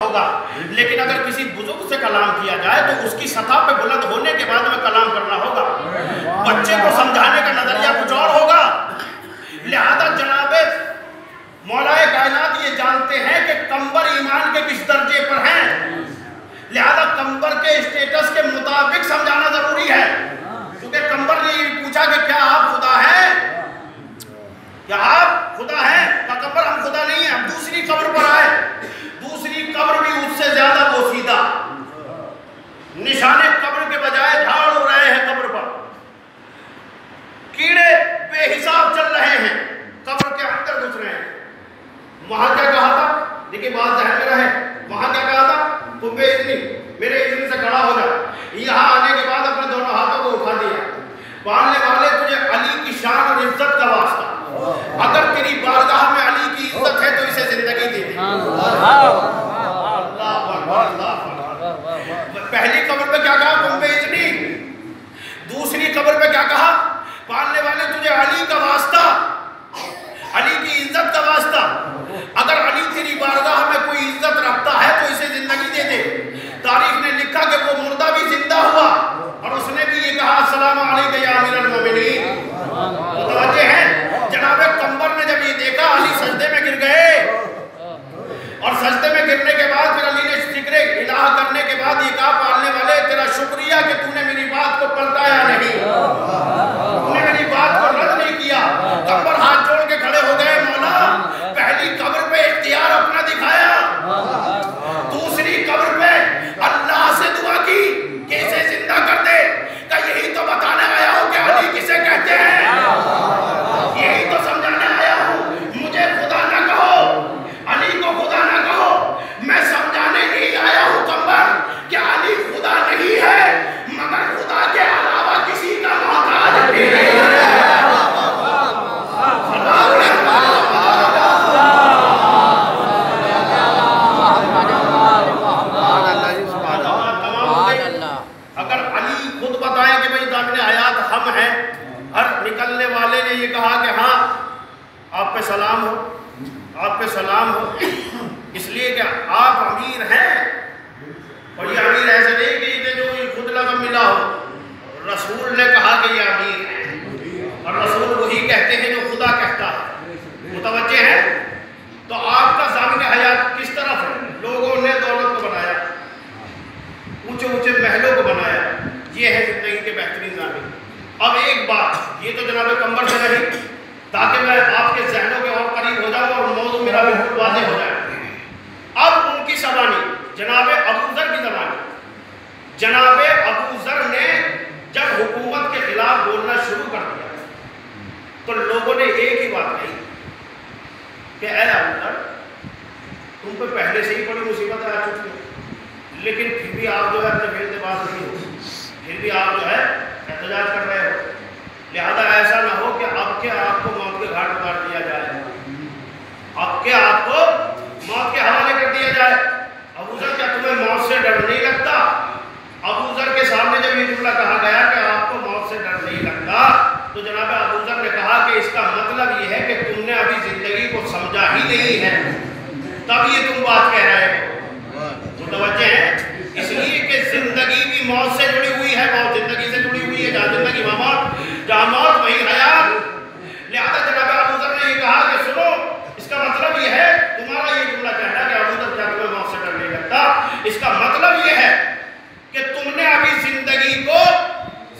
ہوگا، لیکن اگر کسی بزرگ سے کلام کیا جائے تو اس کی سطح پہ بلند ہونے کے بعد میں کلام کرنا ہوگا. بچے کو سمجھانے کا نظریہ کچھ اور ہوگا. لہذا جناب مولا کائنات یہ جانتے ہیں کہ کمبر ایمان کے کس درجے پر ہیں، لہذا کمبر کے اسٹیٹس کے مطابق سمجھانا ضروری ہے. کیونکہ کمبر نے یہ پوچھا کہ کیا آپ خدا ہیں، کیا آپ خدا ہیں؟ کہا کمبر ہم خدا نہیں ہیں. اب دوسری قبر پر آئے، دوسری قبر بھی اس سے زیادہ بوسیدہ، نشانے قبر کے بجائے جھاڑ ہو رہے ہیں قبر پر، کیڑے بے حساب چل رہے ہیں، قبر کے اندر گھس رہے ہیں. وہاں کیا کہا تھا؟ دیکھیں بات ذہن میں رہے، وہاں کیا کہا تھا؟ تم بے اذنی میرے اذن سے کھڑا ہو جا. یہاں آنے کے بعد اپنے دونوں ہاتھوں کو اٹھا دیا. پالنے والے تجھے علی کی شان اور عزت کا واسطہ، اگر تیری بارگاہ میں علی کی عزت ہے تو اسے زندگی دے دے. پہلی قبر پہ کیا کہا؟ تم بے اذنی. دوسری قبر پہ کیا کہا؟ پالنے والے تجھے علی کا واسطہ، علی کی عزت کا واسطہ، اگر علی تیری بارگاہ میں کوئی عزت رکھتا ہے تو اسے زندگی دے دے. تاریخ نے لکھا کہ وہ مردہ بھی زندہ ہوا اور اس نے بھی یہ کہا السلام علیکم یا امیر المومنین. متوجہ ہیں؟ جناب کمبر نے جب یہ دیکھا علی سجدے میں گر گئے، اور سجدے میں گرنے کے بعد پھر علی نے ذکر الہ کرنے کے بعد یہ کہا پالنے والے تیرا شکریہ کہ تو نے میری بات کو پلٹایا نہیں، تو نے میری بات کو رد نہیں کیا. کمبر ہاتھ جوڑ کے کھڑے ہو گئے، مولا پہلی قبر پہ اختیار اپنا دکھایا، دوسری قبر پہ اللہ سے دعا کی کہ اسے زندہ کر دے. کہ یہی تو بتانے آیا ہوں کہ علی کسے کہتے ہیں، یہی تو سمجھانے آیا ہوں. مجھے خدا نہ کہو، علی کو خدا نہ کہو، میں سمجھانے نہیں آیا ہوں کمبر کہ علی خدا نہیں ہے مگر خدا کے علاوہ کسی کا محتاج بھی نہیں ہے. اگر علی خود بتائیں کہ بھئی دامن آیات ہم ہیں، ہر نکلنے والے نے یہ کہا کہ ہاں آپ پہ سلام ہو، آپ پہ سلام ہو، اس لیے کہ آپ امیر ہیں. اور یہ امیر ایسے نہیں کہ انہیں جو خود لگا ملا ہو، رسول نے کہا کہ یہ امیر ہیں، اور رسول وہی کہتے ہیں جو خدا کہتا ہے. متوجہ ہے؟ تو آپ کا ضامن حیات کس طرف ہے؟ لوگوں نے دولت کو بنایا، اونچے اونچے محلوں کو بنایا، یہ ہے زندگی کے بہترین ضامن. اب ایک بات یہ تو جناب کمبر سے رہی تاکہ میں آپ کے ذہنوں کے اور قریب ہو جاؤں اور موضوع میرا بالکل واضح ہو جائے. اب ان کی زبانی جناب ابو ذر کی زبانی، جناب ابو ذر نے جب حکومت کے خلاف بولنا شروع کر دیا تو لوگوں نے ایک ہی بات کہی کہ اے ابو ذر تم پہ پہلے سے ہی بڑی مصیبت آ چکی ہے، لیکن پھر بھی آپ جو ہے اپنے فیل سے بات نہیں ہو، پھر بھی آپ جو ہے احتجاج کر رہے ہو. لہذا ایسا نہ ہو کہ اب کے آپ کو موت کے گھاٹ اتار دیا جائے، اب کے آپ کو موت کے حوالے کر دیا جائے. ابو ذر کیا تمہیں موت سے ڈر نہیں لگتا؟ ابو ذر کے سامنے جب یہ جملہ کہا گیا کہ آپ کو موت سے ڈر نہیں لگتا تو جناب ابو ذر نے کہا کہ اس کا مطلب یہ ہے کہ تم نے ابھی زندگی کو سمجھا ہی نہیں ہے، تب یہ تم بات کہہ رہے ہو. متوجہ ہے؟ اس لیے کہ زندگی بھی موت سے جڑی ہوئی ہے، موت زندگی سے جڑی ہوئی ہے. جہاں زندگی وہاں موت، جہاں موت وہیں حیات. لہذا جناب ابو ذر نے یہ کہا کہ سنو اس کا مطلب یہ ہے، تمہارا یہ جملہ کہنا کہ ابو ذر کیا تمہیں موت سے ڈر نہیں لگتا، اس کا مطلب یہ ہے کہ تم نے ابھی زندگی کو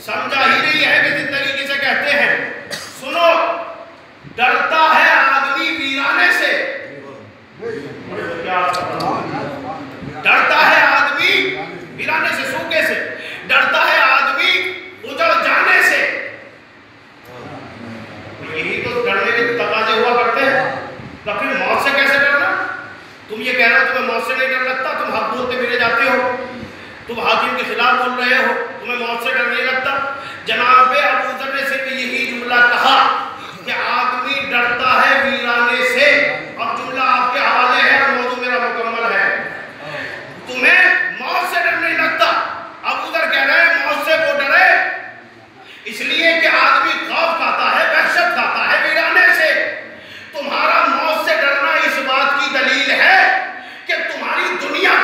سمجھا ہی نہیں ہے کہ زندگی کسے کہتے ہیں. سنو ڈرتا ہے آدمی ویرانے سے، ڈرتا ہے آدمی ویرانے سے، سوکے سے، ڈرتا ہے آدمی اجڑ جانے سے. یہی تو ڈرنے کے تقاضے ہوا کرتے ہیں. لیکن موت سے کیسے ڈرنا؟ تم یہ کہہ رہے ہو تمہیں موت سے نہیں ڈر لگتا، تم حق بولتے پھرے جاتے ہو، تم حاکم کے خلاف بول رہے ہو، تمہیں موت سے ڈر نہیں لگتا. جناب ابو ذر نے صرف یہی جملہ کہا کہ آدمی ڈرتا ہے ویرانے سے. اب جملہ آپ کے حوالے ہے اور موضوع میرا مکمل ہے. تمہیں موت سے ڈر نہیں لگتا، ابو ذر کہہ رہے ہیں موت سے وہ ڈرے اس لیے کہ آدمی خوف کھاتا ہے، وحشت کھاتا ہے ویرانے سے. تمہارا موت سے ڈرنا اس بات کی دلیل ہے کہ تمہاری دنیا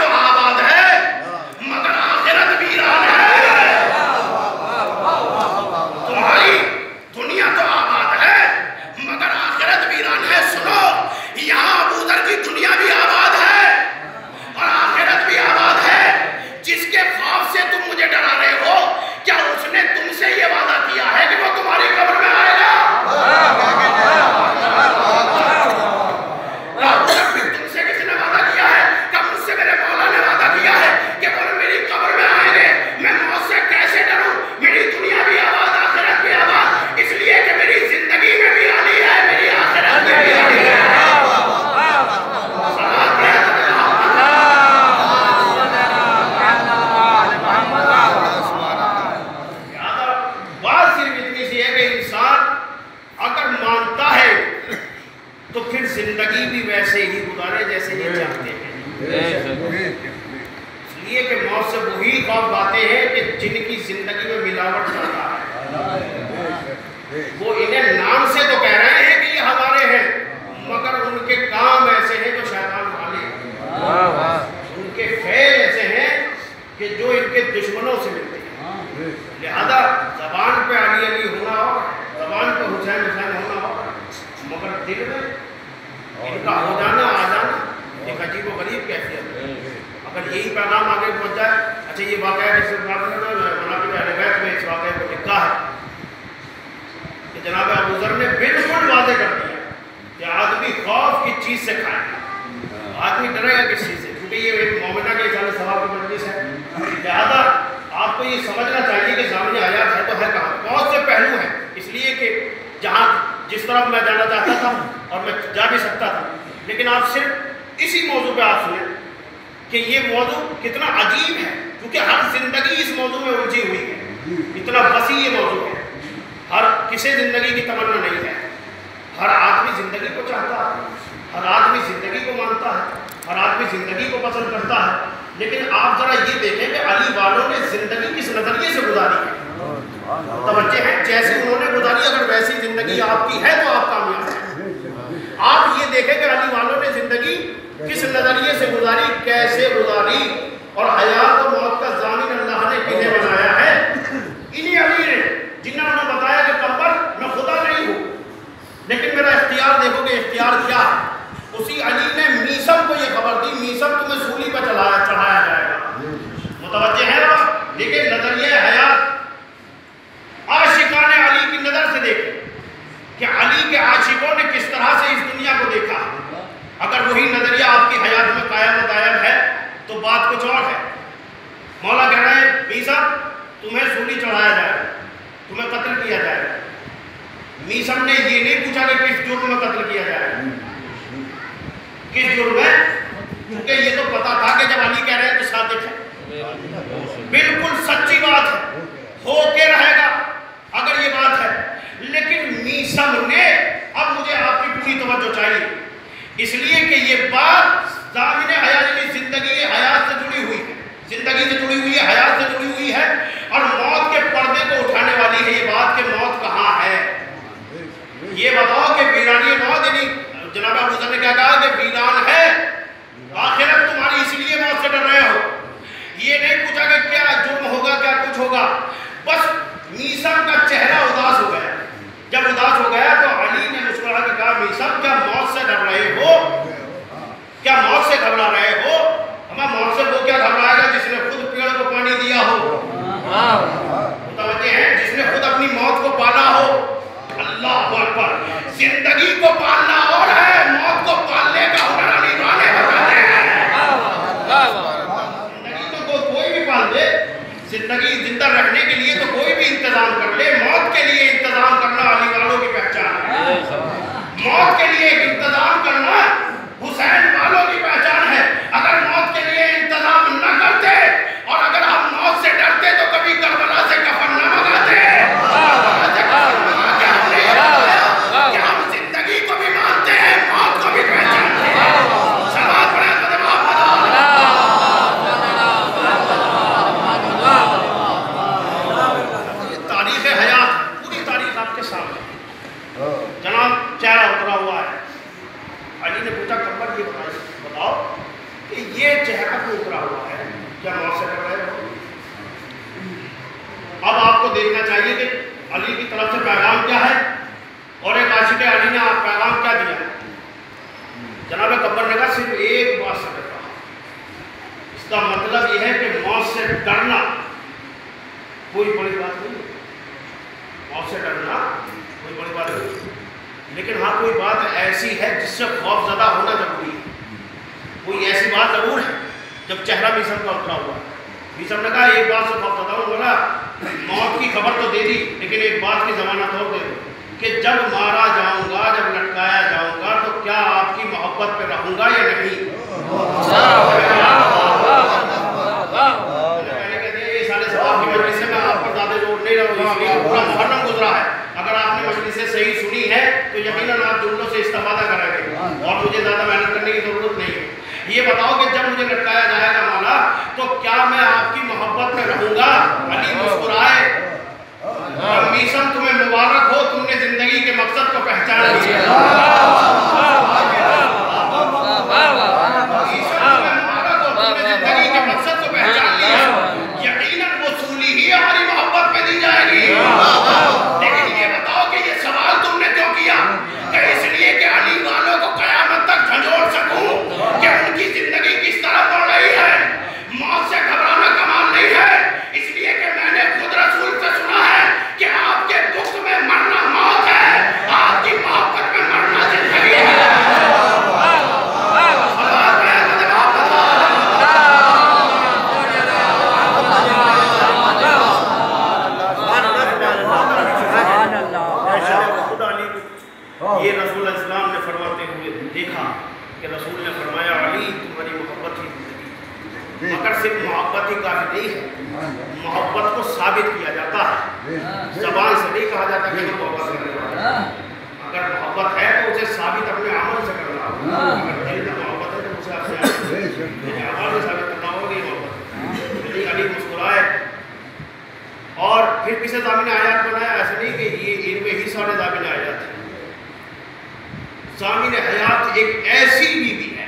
اس لیے کہ موت سے وہی خوف کھاتے ہیں کہ جن کی زندگی میں ملاوٹ چلتا ہے. وہ انہیں نام سے تو کہہ رہے ہیں کہ یہ ہمارے ہیں، مگر ان کے کام ایسے ہیں جو شیطان والے ہیں، ان کے فعل ایسے ہیں کہ جو ان کے دشمنوں سے ملتے ہیں. لہذا زبان پہ علی علی ہونا ہو، زبان پہ حسین حسین ہونا ہو، مگر دل میں ان کا ہو جانا آ جانا ایک عجیب و غریب کیفیت ہے. اگر یہی پیغام آگے پہنچ جائے. اچھا یہ واقعہ ہے جس مناقب اہل بیت میں اس واقعے کو لکھا ہے کہ جناب ابو ذر نے بالکل واضح کر دیا کہ آدمی خوف کی چیز سے کھائے. آدمی ڈرے گا کس چیز سے؟ کیونکہ یہ ایک مومنہ کے اجازت ثواب کی مجلس ہے. لہذا آپ کو یہ سمجھنا چاہیے کہ ضامن حیات ہے تو ہے کہاں. بہت سے پہلو ہیں، اس لیے کہ جہاں جس طرف میں جانا چاہتا تھا اور میں جا بھی سکتا تھا، لیکن آپ صرف اسی موضوع پہ آپ سنیں کہ یہ موضوع کتنا عجیب ہے، کیونکہ ہر زندگی اس موضوع میں الجھی ہوئی ہے. اتنا وسیع یہ موضوع ہے، ہر کسی زندگی کی تمنا نہیں ہے. ہر آدمی زندگی کو چاہتا ہے، ہر آدمی زندگی کو مانتا ہے، ہر آدمی زندگی کو پسند کرتا ہے. لیکن آپ ذرا یہ دیکھیں کہ علی والوں نے زندگی کس نظریے سے گزاری ہے. توجہ ہے، جیسے انہوں نے گزاری اگر ویسی زندگی آپ کی ہے تو آپ کامیاب ہیں. آپ یہ دیکھیں کہ علی والوں نے زندگی کس نظریے سے گزاری، کیسے گزاری، اور حیات و موت کا ضامن اللہ نے کنہیں بنایا ہے. انہی علی نے جنہوں نے بتایا کہ کمبر میں خدا نہیں ہوں لیکن میرا اختیار دیکھو کہ اختیار کیا ہے. اسی علی نے میسم کو یہ خبر دی، میسم تمہیں سولی پہ چڑھایا جائے گا. متوجہ ہے نا. لیکن نظریہ حیات عاشقان علی کی نظر سے دیکھیں کہ علی کے عاشقوں نے کس طرح سے اس دنیا کو دیکھا. اگر وہی نظریہ آپ کی حیات میں قائم و دائم ہے تو بات کچھ اور ہے. مولا کہہ رہے ہیں میسم تمہیں سولی چڑھایا جائے گا، تمہیں قتل کیا جائے گا. میسم نے یہ نہیں پوچھا کہ کس جرم میں قتل کیا جائے گا، کس جرم میں، کیونکہ یہ تو پتا تھا کہ جب علی کہہ رہے ہیں تو صادق ہے، بالکل سچی بات ہے، ہو کے رہے گا اگر یہ بات ہے. لیکن میسم نے اب مجھے آپ کی پوری توجہ چاہیے، اس لیے کہ یہ بات ضامن حیات کی زندگی حیات سے جڑی ہوئی ہے، زندگی سے جڑی ہوئی ہے، حیات سے جڑی ہوئی ہے، اور موت کے پردے کو اٹھانے والی ہے یہ بات کہ موت کہاں ہے. یہ بتاؤ کہ ویرانی موت، یعنی جناب ابو ذر نے کیا کہا کہ ویران ہے آخرت تمہاری، اس لیے موت سے ڈر رہے ہو. یہ نہیں پوچھا کہ کیا جرم ہوگا، کیا کچھ ہوگا. بس میسم کا چہرہ اداس ہو گیا. جب اداس ہو گیا تو علی نے مسکرا کے کہا میسم کیا موت سے ڈر رہے ہو، کیا موت سے گھبرا رہے ہو؟ ہمیں موت سے وہ کیا گھبرائے گا جس نے خود پیڑ کو پانی دیا ہو، متوجہ ہیں، جس نے خود اپنی موت کو پالا ہو. اللہ اکبر. زندگی کو پالنا اور ہے، موت کو پالنے کا ہنر علی والے بتاتے ہیں. زندگی تو کوئی بھی پال دے، زندگی زندہ رکھنے کے لیے تو کوئی بھی انتظام کر لے، موت کے لیے انتظام کرنا علی والوں کی پہچان ہے. موت کے لیے ایک انتظام کرنا حسین والوں کی پہچان ہے. اگر موت کے لیے انتظام نہ کرتے اور اگر ہم موت سے ڈرتے تو کبھی کربلا سے کفن نہ منگاتے. کہ ہم زندگی کو بھی مانتے ہیں، موت کو بھی پہچانتے ہیں. سلام پڑھیں تو جواب تاریخ حیات، پوری تاریخ آپ کے سامنے. جناب چہرہ اترا ہوا ہے. علی نے پوچھا کمبر یہ بتاؤ کہ یہ چہرہ کیوں اترا ہوا ہے، کیا موت سے ڈر رہے ہو؟ اب آپ کو دیکھنا چاہیے کہ علی کی طرف سے پیغام کیا ہے اور ایک عاشق علی نے آپ پیغام کیا دیا. جناب کمبر نے کہا صرف ایک بات سے ڈرا. اس کا مطلب یہ ہے کہ موت سے ڈرنا کوئی بڑی بات نہیں، موت سے ڈرنا کوئی بڑی بات نہیں. لیکن ہاں کوئی بات ایسی ہے جس سے خوف زدہ ہونا ضروری ہے. کوئی ایسی بات ضرور ہے. جب چہرہ میسم کا اترا ہوا، میسم نے کہا ایک بات سے خوف زدہ ہوں. بولا موت کی خبر تو دے دی لیکن ایک بات کی ضمانت اور دے دو کہ جب مارا جاؤں گا، جب لٹکایا جاؤں گا تو کیا آپ کی محبت پہ رہوں گا یا نہیں. یہ سارے سوال کی مجلس سے میں آپ پر زیادہ زور نہیں رہا ہوں، پورا محرم گزرا ہے. اگر آپ نے مجلس سے صحیح سنی ہے تو یقیناً آپ جملوں سے استفادہ کریں گے اور مجھے زیادہ محنت کرنے کی ضرورت نہیں ہے. یہ بتاؤ کہ جب مجھے لٹکایا جائے گا تو کیا میں آپ کی محبت میں رہوں گا؟ علی مسکرائے، میسم تمہیں مبارک ہو، تم نے زندگی کے مقصد کو پہچان لیا۔ یہ رسول اسلام نے فرماتے ہوئے دیکھا کہ رسول نے فرمایا علی تمہاری محبت ہی زندگی، مگر صرف محبت ہی کافی نہیں ہے، محبت کو ثابت کیا جاتا ہے، زبان سے نہیں کہا جاتا کہ محبت کرنے والا، اگر محبت ہے تو اسے ثابت اپنے عمل سے کرنا ہوگا، اگر دل میں محبت ہے تو اسے آپ سے عمل سے ثابت کرنا ہوگا یہ محبت ہے۔ علی مسکرائے اور پھر کسے ضامن آیات بنایا؟ ایسا نہیں کہ یہ ان میں ہی سارے ضامن آیات ہیں، ضامن حیات ایک ایسی بیوی ہے،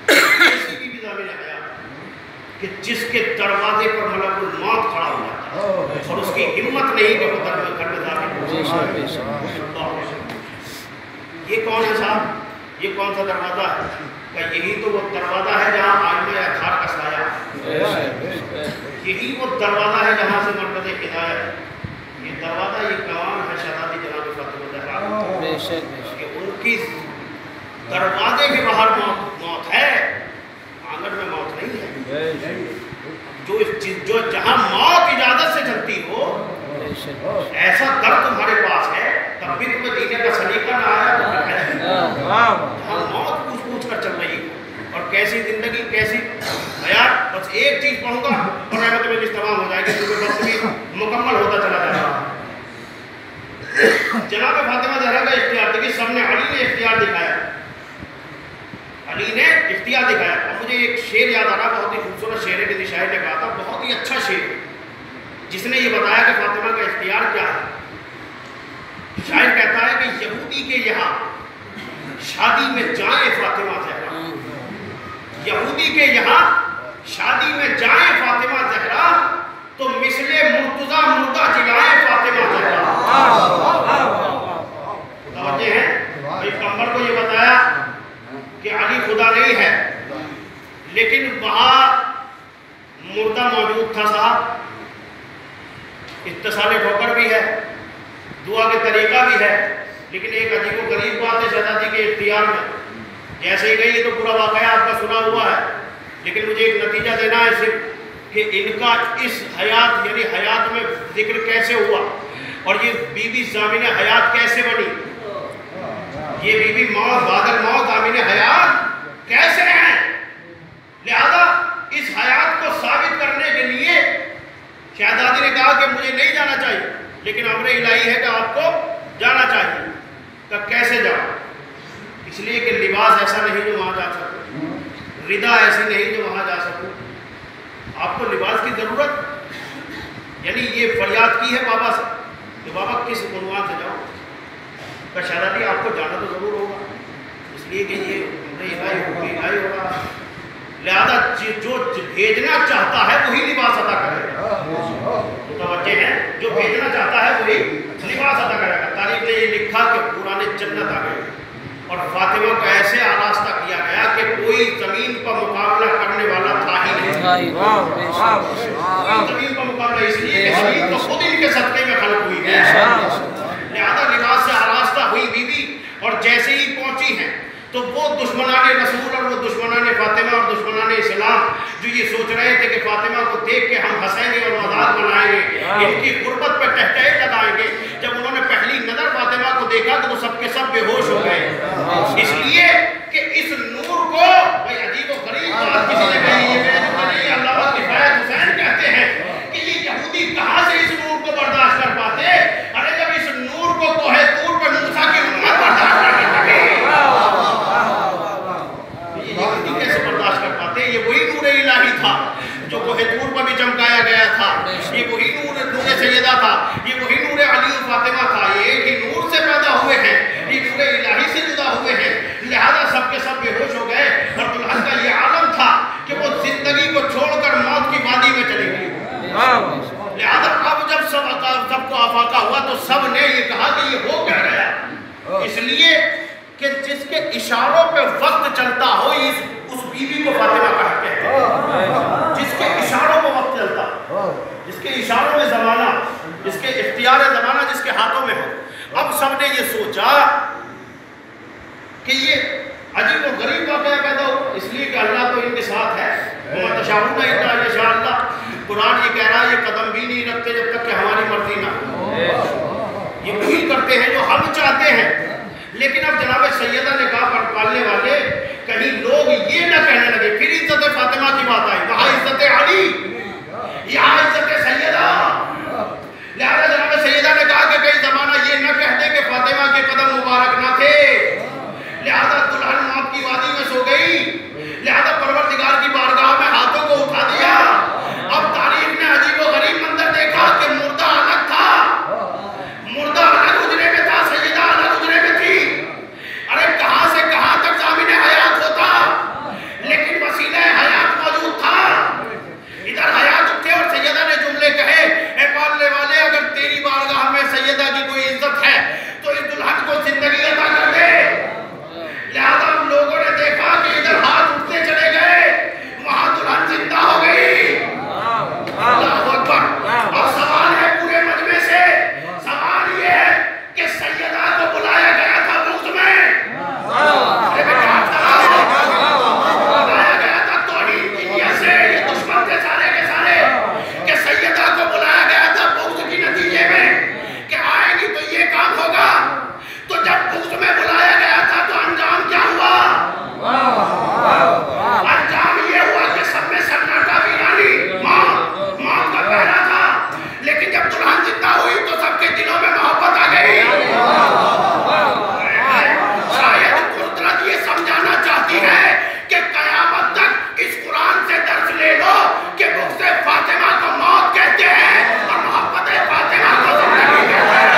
ایسی بیوی ضامن حیات کہ جس کے دروازے پر ملک الموت کھڑا ہو جاتا ہے اور اس کی ہمت نہیں کہ وہ گھر میں داخل ہو۔ یہ کون ہے صاحب؟ یہ کون سا دروازہ ہے؟ کہ یہی تو وہ دروازہ ہے جہاں آئمہ اطہار کا سایہ، یہی وہ دروازہ ہے جہاں سے مرکز ہدایت، یہ دروازہ یہ کام ہے شہزادی جناب فاطمہ زہرا کہ ان کی دروازے کے باہر موت ہے، آنگن میں موت نہیں ہے۔ جو جہاں موت اجازت سے چلتی ہو ایسا در تمہارے پاس ہے، تب بھی تمہیں جینے کا سلیقہ نہ آیا تو جہاں موت پوچھ پوچھ کر چل رہی اور کیسی زندگی کیسی حیات۔ بس ایک چیز پڑھوں گا اور رحمت میں تمام ہو جائے گی کیونکہ وقت بھی مکمل ہوتا چلا جائے گا۔ جناب فاطمہ زہرا کا اختیار دیکھیے، سب نے علی نے اختیار دکھایا، علی نے اختیار دکھایا۔ اب مجھے ایک شعر یاد آ رہا، بہت ہی خوبصورت شعر ہے، کسی شاعر نے کہا تھا، بہت ہی اچھا شعر جس نے یہ بتایا کہ فاطمہ کا اختیار کیا ہے۔ شاعر کہتا ہے کہ یہودی کے یہاں شادی میں جائیں فاطمہ زہرا، یہودی کے یہاں شادی میں جائیں فاطمہ زہرا، تو مثل مرتضی مردہ جلائیں فاطمہ زہرا۔ توجہ ہے، پیغمبر کو یہ بتایا کہ علی خدا نہیں ہے، لیکن وہاں مردہ موجود تھا صاحب، اتصال ٹھوکر بھی ہے، دعا کے طریقہ بھی ہے، لیکن ایک عجیب و غریب بات ہے شہزادی کے اختیار میں، جیسے ہی گئی یہ تو پورا واقعہ آپ کا سنا ہوا ہے، لیکن مجھے ایک نتیجہ دینا ہے صرف کہ ان کا اس حیات یعنی حیات میں ذکر کیسے ہوا اور یہ بی بی ضامن حیات کیسے بنی، یہ بی بی موت بعد الموت ضامن حیات کیسے ہیں۔ لہذا اس حیات کو ثابت کرنے کے لیے شہزادی نے کہا کہ مجھے نہیں جانا چاہیے، لیکن امر الہی ہے کہ آپ کو جانا چاہیے۔ کہ کیسے جاؤ؟ اس لیے کہ لباس ایسا نہیں جو وہاں جا سکو، ردا ایسی نہیں جو وہاں جا سکو، آپ کو لباس کی ضرورت، یعنی یہ فریاد کی ہے بابا سے کہ بابا کس عنوان سے جاؤ؟ کہ شہزادی آپ کو جانا تو ضرور ہوگا، اس لیے کہ یہ الہی ہوگا، لہذا جو بھیجنا چاہتا ہے وہی لباس عطا کرے گا۔ متوجہ ہے، جو بھیجنا چاہتا ہے وہی لباس عطا کرے گا۔ تاریخ نے یہ لکھا کہ پرانے جنت آ گئے اور فاطمہ کو ایسے آراستہ کیا گیا کہ کوئی زمین پر مقابلہ کرنے والا تھا ہی نہیں، کوئی زمین پر مقابلہ، اس لیے کہ زمین تو خود ان کے صدقے میں خلق ہوئی ہے، لہذا لباس سے آراستہ ہوئی بیوی، اور جیسے ہی پہنچی ہیں تو وہ دشمنان رسول اور وہ دشمنان فاطمہ اور دشمنان اسلام جو یہ سوچ رہے تھے کہ فاطمہ کو دیکھ کے ہم ہنسیں گے اور مذاق بنائیں گے، ان کی قربت پہ ٹہٹہے لگائیں گے، جب انہوں نے پہلی نظر فاطمہ کو دیکھا تو سب کے سب بے ہوش ہو گئے، اس لیے کہ اس نور کو، بھائی عجیب و غریب بات کسی نے کہی ہے، علامہ کفایت حسین کہتے ہیں کہ یہ یہودی کہاں سے اس نور کو برداشت کر پاتے؟ ارے جب اس نور کو کوہ طور پہ موسیٰ کی امت برداشت کر کے لگے، یہ کیسے برداشت کر پاتے؟ یہ وہی نور الہی تھا تھا جو کوہ طور پر بھی چمکایا گیا تھا، یہ وہی نور سیدہ تھا، یہ وہی نور علی و فاطمہ تھا، یہ ایک ہی نور سے پیدا ہوئے ہیں، یہ نور الہی سے جدا ہوئے ہیں، لہذا سب کے سب بے ہوش ہو گئے، اور دلہن کا یہ عالم تھا کہ وہ زندگی کو چھوڑ کر موت کی وادی میں چلی گئی۔ لہذا اب جب سب کو آفاقہ ہوا تو سب نے یہ کہا کہ یہ ہو کیا گیا، اس لیے کہ جس کے اشاروں پہ وقت چلتا ہو اس بیوی کو فاطمہ کہتے ہیں، جس کے اشاروں پہ وقت چلتا، جس کے اشاروں میں زمانہ، جس کے اختیار زمانہ جس کے ہاتھوں میں ہو۔ اب سب نے یہ سوچا کہ یہ عجیب و غریب واقعہ پیدا ہو، اس لیے کہ اللہ تو ان کے ساتھ ہے، وَمَا تَشَاءُونَ إِلَّا أَن يَشَاءَ اللَّهُ۔ قرآن یہ کہہ رہا ہے یہ قدم بھی نہیں رکھتے جب تک کہ ہماری مرضی نہ ہو، یہ وہی کرتے ہیں جو ہم چاہتے ہیں۔ لیکن اب جناب سیدہ نے کہا پالنے والے کہیں لوگ یہ نہ کہنے لگے، پھر عزت فاطمہ کی بات آئی، وہاں عزت علی، یہاں عزت سیدہ۔ لہذا جناب سیدہ نے کہا کہ کئی زمانہ یہ نہ کہہ دے کہ فاطمہ کے قدم مبارک نہ تھے، لہذا دلہن موت کی وادی میں سو گئی، لہذا پروردگار کی بارگاہ میں ہاتھوں کو اٹھا دیا۔ اب تاریخ نے عجیب و غریب منظر دیکھا کہ مردہ الگ تھا، مردہ الگ حجرے میں تھا، سیدہ الگ حجرے میں تھی۔ ارے کہاں سے کہاں تک ضامن حیات ہوتا، لیکن وسیلہ حیات موجود تھا۔ ادھر حیات اٹھے اور سیدہ نے جملے کہے، اے پالنے والے اگر تیری بارگاہ میں سیدہ کی کوئی عزت ہے تو اس دلہن کو زندگی عطا کر دے۔ لہذا ہم لوگوں نے دیکھا کہ ادھر ہاتھ اٹھتے چلے گئے، وہاں دلہن زندہ ہو گئی۔ اللہ اکبر۔ اور سوال ہے پورے مجمع سے، سوال یہ ہے کہ سیدہ کو بلایا گیا تھا بغض میں، بلایا گیا تھا توہین کی نیت سے، یہ دشمن تھے سارے کے سارے، کہ سیدہ کو بلایا گیا تھا بغض کی نتیجے میں کہ آئے گی تو یہ کام ہوگا۔ تو جب بغض میں بلایا گیا تھا تو انجام کیا ہوا؟ انجام یہ ہوا کہ سب میں سناٹا ویرانی، موت کا پہرا تھا، لیکن جب دلہن زندہ ہوئی تو سب کے دلوں میں محبت آ گئی۔ شاید قدرت یہ سمجھانا چاہتی ہے کہ قیامت تک اس قرآن سے درس لے لو کہ بغض فاطمہ کو موت کہتے ہیں اور محبت فاطمہ کو زندگی کہتے ہیں۔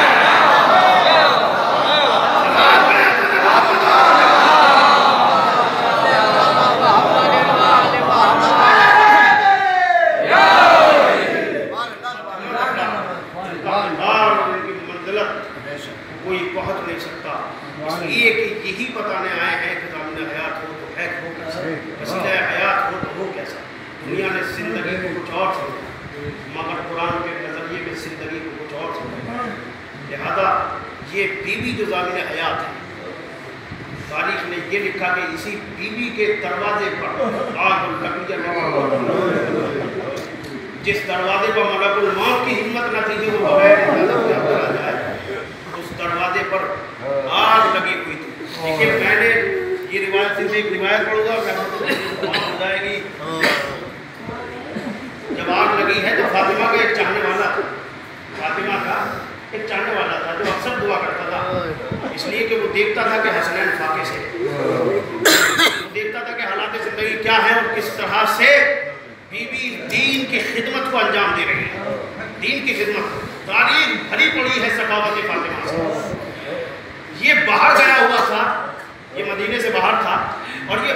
کوئی پہنچ نہیں سکتا، اس لیے کہ یہی بتانے آئے ہیں کہ ضامن حیات ہو تو ہے ہو کیسا، وسیلہ حیات ہو تو ہو کیسا۔ دنیا نے زندگی کو کچھ اور سمجھا، مگر قرآن کے نظریے میں زندگی کو کچھ اور سمجھا۔ لہذا یہ بیوی جو ضامن حیات ہے، تاریخ نے یہ لکھا کہ اسی بیوی کے دروازے پر آگ جس دروازے پر ملک الموت کی ہمت نہ تھی کہ وہ بغیر اجازت کے اندر آ جائے، اس دروازے پر آگ لگی ہوئی تھی۔ دیکھیں میں نے یہ روایت سے ایک روایت پڑھوں گا، میں ہو جائے گی۔ جب آگ لگی ہے تو فاطمہ کا ایک چاہنے والا تھا، فاطمہ کا ایک چاہنے والا تھا جو اکثر دعا کرتا تھا، اس لیے کہ وہ دیکھتا تھا کہ حسنین فاقے سے، وہ دیکھتا تھا کہ حالات زندگی کیا ہے اور کس طرح سے بیوی دین کی خدمت کو انجام دے رہی ہے، دین کی خدمت۔ تاریخ بھری پڑی ہے سخاوت فاطمہ سے۔ یہ باہر گیا ہوا تھا، یہ مدینے سے باہر تھا اور یہ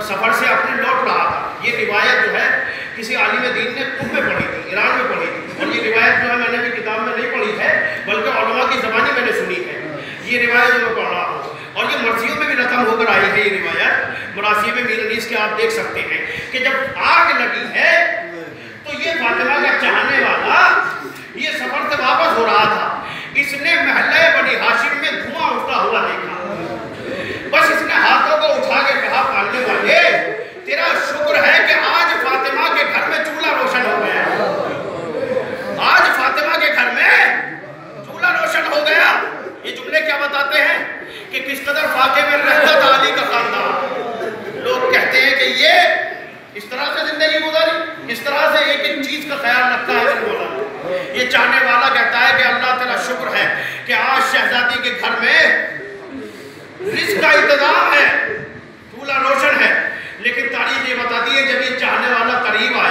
سفر سے اپنے لوٹ رہا تھا۔ یہ روایت جو ہے کسی عالم دین نے تم میں پڑھی تھی، ایران میں پڑھی تھی، اور یہ روایت جو ہے میں نے بھی کتاب میں نہیں پڑھی ہے بلکہ علماء کی زبانی میں نے سنی ہے۔ یہ روایت جو میں پڑھ رہا ہوں اور یہ مرثیوں میں بھی رقم ہو کر آئی ہے، یہ روایت مراسیل میں میر انیس کے آپ دیکھ سکتے ہیں کہ جب آگ لگی ہے تو یہ فاطمہ کا چاہنے والا یہ سفر سے واپس ہو رہا تھا، اس نے محلہ بنی ہاشم میں دھواں اٹھتا ہوا دیکھا، بس اس نے ہاتھوں کو اٹھا کے کہا پالنے والے تیرا شکر ہے کہ آج فاطمہ کے گھر میں چولہا روشن ہو گیا، آج فاطمہ کے گھر میں چولہا روشن ہو گیا۔ یہ جملے کیا بتاتے ہیں کہ کس قدر فاقے میں رہتا تھا علی کا خاندان۔ لوگ کہتے ہیں کہ یہ اس طرح سے زندگی گزاری، اس طرح سے ایک ایک چیز کا خیال رکھتا ہے مولا۔ یہ چاہنے والا کہتا ہے کہ اللہ تیرا شکر ہے کہ آج شہزادی کے گھر میں رزق کا انتظام ہے، چولہا روشن ہے، لیکن تاریخ یہ بتاتی ہے جب یہ چاہنے والا قریب آیا